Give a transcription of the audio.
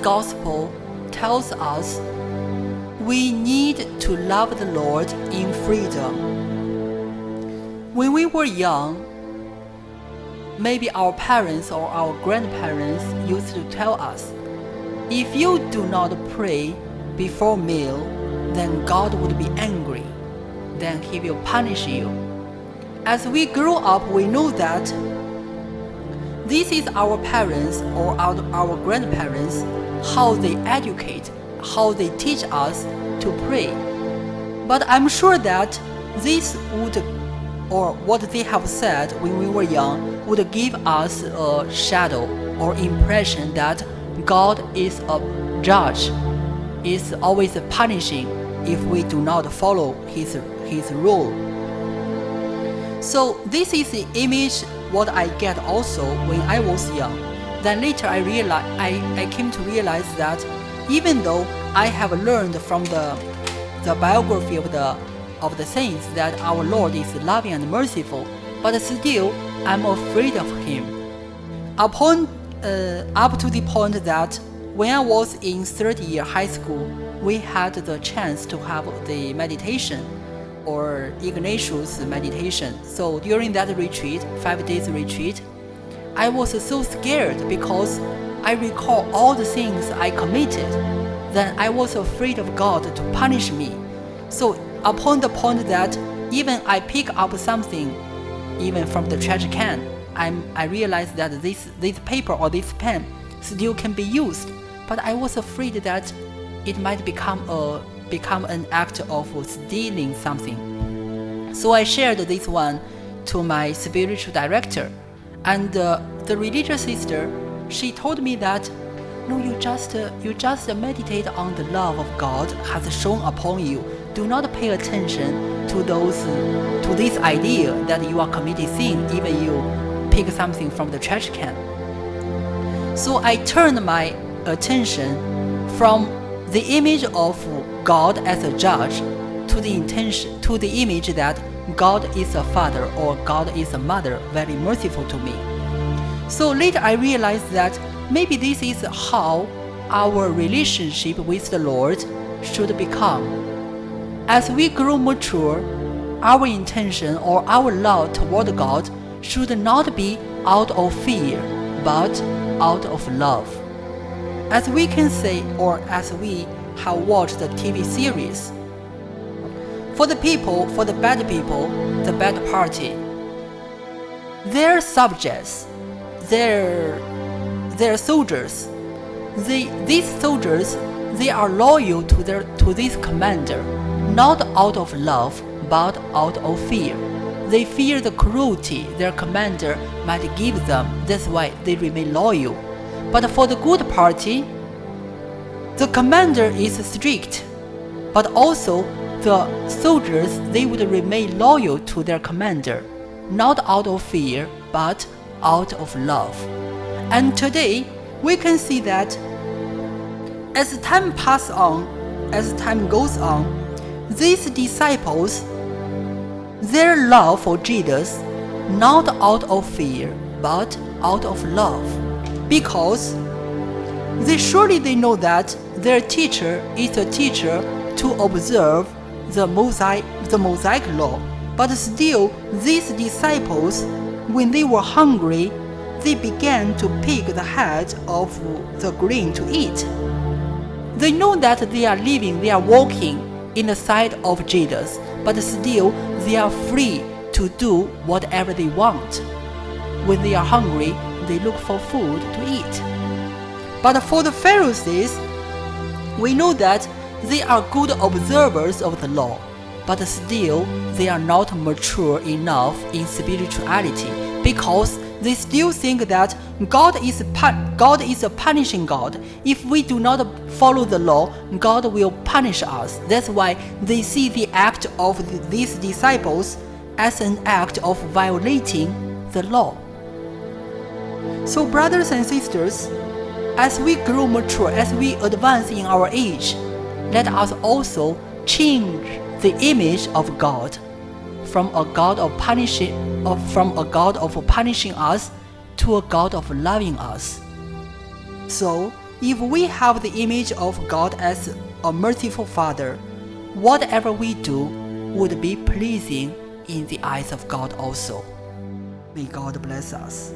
gospel tells us we need to love the Lord in freedom. When we were young, maybe our parents or our grandparents used to tell us, if you do not pray before meal, then God would be angry, then He will punish you. As we grow up, we know that this is our parents or our grandparents, how they educate, how they teach us to pray. But I'm sure that this would, or what they have said when we were young, would give us a shadow or impression that God is a judge, is always punishing if we do not follow His rule. So this is the image what I get also when I was young. Then later I came to realize that even though I have learned from the biography of the saints that our Lord is loving and merciful, but still I'm afraid of Him. Up to the point that when I was in third year high school, we had the chance to have the meditation or Ignatius meditation. So during that retreat, 5 days retreat, I was so scared because I recall all the things I committed. Then I was afraid of God to punish me. So upon the point that even I pick up something, even from the trash can, I realized that this paper or this pen still can be used. But I was afraid that it might become an act of stealing something. So I shared this one to my spiritual director, and the religious sister, she told me that, no, you just meditate on the love of God has shown upon you. Do not pay attention to this idea that you are committing sin, even you pick something from the trash can. So I turned my attention from the image of God as a judge to the image that God is a father or God is a mother, very merciful to me. So later I realized that maybe this is how our relationship with the Lord should become. As we grow mature, our intention or our love toward God should not be out of fear, but out of love. As we can say, or as we have watched the TV series, for the bad party, their subjects, their soldiers, these soldiers, they are loyal to this commander, not out of love, but out of fear. They fear the cruelty their commander might give them. That's why they remain loyal. But for the good party, the commander is strict, but also the soldiers, they would remain loyal to their commander, not out of fear, but out of love. And today, we can see that as time passes on, as time goes on, these disciples, their love for Jesus, not out of fear, but out of love, because they know that their teacher is a teacher to observe the Mosaic law. But still, these disciples, when they were hungry, they began to pick the head of the grain to eat. They know that they are walking in the side of Jesus, but still they are free to do whatever they want. When they are hungry, they look for food to eat. But for the Pharisees, we know that they are good observers of the law, but still they are not mature enough in spirituality, because they still think that God is a punishing God. If we do not follow the law, God will punish us. That's why they see the act of these disciples as an act of violating the law. So brothers and sisters, as we grow mature, as we advance in our age, let us also change the image of God from a God of punishing us to a God of loving us. So If we have the image of God as a merciful Father, whatever we do would be pleasing in the eyes of God also. May God bless us.